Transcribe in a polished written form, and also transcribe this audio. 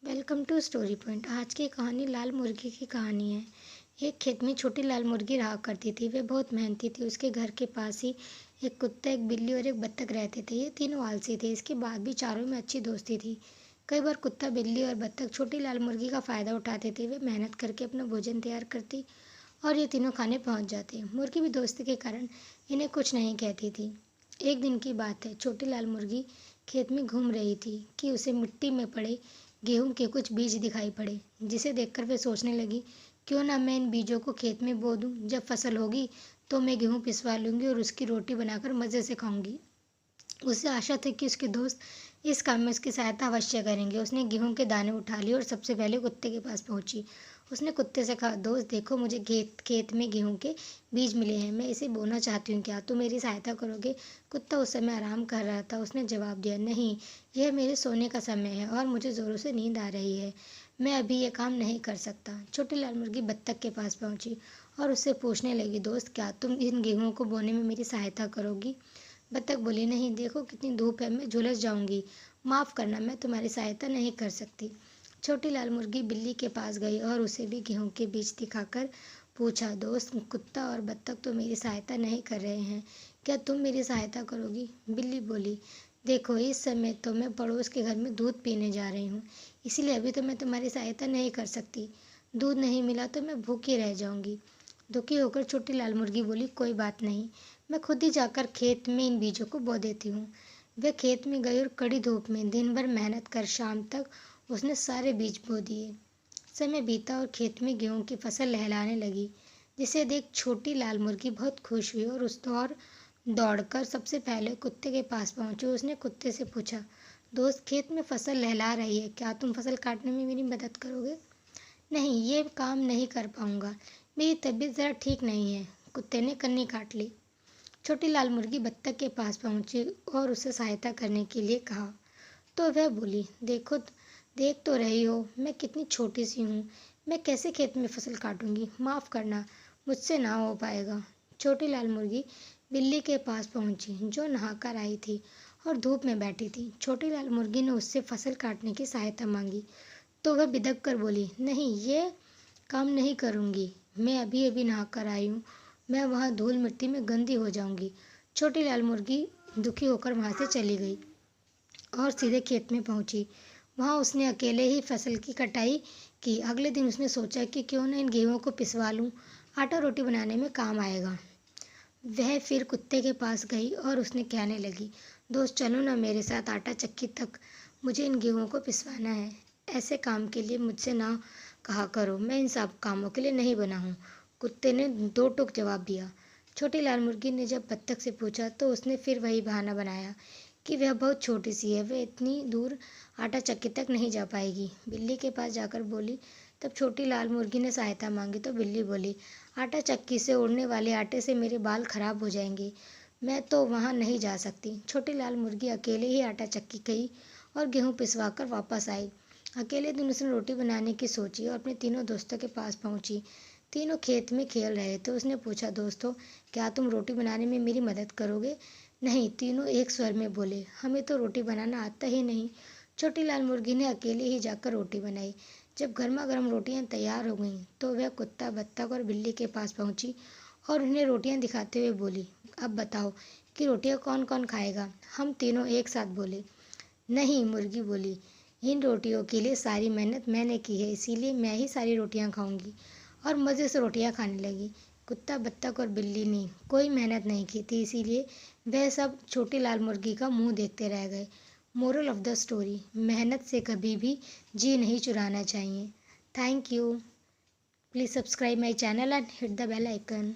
Welcome to story point. आज की कहानी लाल मुर्गी की कहानी है। एक खेत में छोटी लाल मुर्गी रहा करती थी। वे बहुत मेहनती थी। उसके घर के पास ही एक कुत्ता, एक बिल्ली और एक बत्तख रहते थे। ये तीनों आलसी थे। इसके बाद भी चारों में अच्छी दोस्ती थी। कई बार कुत्ता, बिल्ली और बत्तख छोटी लाल मुर्गी का फ़ायदा उठाते थे। वे मेहनत करके अपना भोजन तैयार करती और ये तीनों खाने पहुंच जाते। मुर्गी भी दोस्ती के कारण इन्हें कुछ नहीं कहती थी। एक दिन की बात है। छोटी लाल मुर्गी खेत में घूम रही थी कि उसे मिट्टी में पड़े गेहूं के कुछ बीज दिखाई पड़े, जिसे देखकर वे सोचने लगी, क्यों ना मैं इन बीजों को खेत में बो दूं। जब फसल होगी तो मैं गेहूं पिसवा लूंगी और उसकी रोटी बनाकर मज़े से खाऊंगी। उसे आशा थी कि उसके दोस्त इस काम में उसकी सहायता अवश्य करेंगे। उसने गेहूं के दाने उठा लिए और सबसे पहले कुत्ते के पास पहुंची। उसने कुत्ते से कहा, दोस्त देखो, मुझे खेत में गेहूं के बीज मिले हैं। मैं इसे बोना चाहती हूँ, क्या तुम मेरी सहायता करोगे? कुत्ता उस समय आराम कर रहा था। उसने जवाब दिया, नहीं, यह मेरे सोने का समय है और मुझे ज़ोरों से नींद आ रही है। मैं अभी ये काम नहीं कर सकता। छोटी लाल मुर्गी बत्तख के पास पहुंची और उससे पूछने लगी, दोस्त, क्या तुम इन गेहूं को बोने में मेरी सहायता करोगी? बत्तख बोली, नहीं, देखो कितनी धूप है, मैं झुलस जाऊंगी। माफ़ करना, मैं तुम्हारी सहायता नहीं कर सकती। छोटी लाल मुर्गी बिल्ली के पास गई और उसे भी गेहूं के बीज दिखाकर पूछा, दोस्त, कुत्ता और बत्तख तो मेरी सहायता नहीं कर रहे हैं, क्या तुम मेरी सहायता करोगी? बिल्ली बोली, देखो, इस समय तो मैं पड़ोस के घर में दूध पीने जा रही हूँ, इसलिए अभी तो मैं तुम्हारी सहायता नहीं कर सकती। दूध नहीं मिला तो मैं भूखी रह जाऊंगी। दुखी होकर छोटी लाल मुर्गी बोली, कोई बात नहीं, मैं खुद ही जाकर खेत में इन बीजों को बो देती हूँ। वह खेत में गई और कड़ी धूप में दिन भर मेहनत कर शाम तक उसने सारे बीज बो दिए। समय बीता और खेत में गेहूं की फसल लहलाने लगी, जिसे देख छोटी लाल मुर्गी बहुत खुश हुई और दौड़कर सबसे पहले कुत्ते के पास पहुंची। उसने कुत्ते से पूछा, दोस्त, खेत में फसल लहला रही है, क्या तुम फसल काटने में मेरी मदद करोगे? नहीं, ये काम नहीं कर पाऊंगा, मेरी तबीयत ज़रा ठीक नहीं है। कुत्ते ने कन्नी काट ली। छोटी लाल मुर्गी बत्तख के पास पहुंची और उसे सहायता करने के लिए कहा, तो वह बोली, देखो, देख तो रही हो मैं कितनी छोटी सी हूँ, मैं कैसे खेत में फसल काटूंगी? माफ़ करना, मुझसे ना हो पाएगा। छोटी लाल मुर्गी बिल्ली के पास पहुंची, जो नहाकर आई थी और धूप में बैठी थी। छोटी लाल मुर्गी ने उससे फसल काटने की सहायता मांगी, तो वह बिदक कर बोली, नहीं, ये काम नहीं करूंगी, मैं अभी अभी नहा कर आई हूँ, मैं वहाँ धूल मिट्टी में गंदी हो जाऊंगी। छोटी लाल मुर्गी दुखी होकर वहाँ से चली गई और सीधे खेत में पहुंची। वहाँ उसने अकेले ही फसल की कटाई की। अगले दिन उसने सोचा कि क्यों न इन गेहूं को पिसवा लूं, आटा रोटी बनाने में काम आएगा। वह फिर कुत्ते के पास गई और उसने कहने लगी, दोस्त, चलो ना मेरे साथ आटा चक्की तक, मुझे इन गेहूं को पिसवाना है। ऐसे काम के लिए मुझसे ना कहा करो, मैं इन सब कामों के लिए नहीं बना हूँ। कुत्ते ने दो टूक जवाब दिया। छोटी लाल मुर्गी ने जब बत्तख से पूछा तो उसने फिर वही बहाना बनाया कि वह बहुत छोटी सी है, वह इतनी दूर आटा चक्की तक नहीं जा पाएगी। बिल्ली के पास जाकर बोली। तब छोटी लाल मुर्गी ने सहायता मांगी तो बिल्ली बोली, आटा चक्की से उड़ने वाले आटे से मेरे बाल खराब हो जाएंगे, मैं तो वहाँ नहीं जा सकती। छोटी लाल मुर्गी अकेले ही आटा चक्की गई और गेहूं पिसवा कर वापस आई। अकेले दिन उसने रोटी बनाने की सोची और अपने तीनों दोस्तों के पास पहुंची। तीनों खेत में खेल रहे थे। उसने पूछा, दोस्तों, क्या तुम रोटी बनाने में मेरी मदद करोगे? नहीं, तीनों एक स्वर में बोले, हमें तो रोटी बनाना आता ही नहीं। छोटी लाल मुर्गी ने अकेले ही जाकर रोटी बनाई। जब गर्मा गर्म रोटियां तैयार हो गईं तो वह कुत्ता, बत्तख और बिल्ली के पास पहुंची और उन्हें रोटियां दिखाते हुए बोली, अब बताओ कि रोटियां कौन कौन खाएगा? हम तीनों एक साथ बोले। नहीं, मुर्गी बोली, इन रोटियों के लिए सारी मेहनत मैंने की है, इसीलिए मैं ही सारी रोटियां खाऊंगी। और मज़े से रोटियां खाने लगी। कुत्ता, बत्तख और बिल्ली ने कोई मेहनत नहीं की थी, इसीलिए वह सब छोटी लाल मुर्गी का मुंह देखते रह गए। मोरल ऑफ द स्टोरी, मेहनत से कभी भी जी नहीं चुराना चाहिए। Thank you. Please subscribe my channel and hit the bell icon.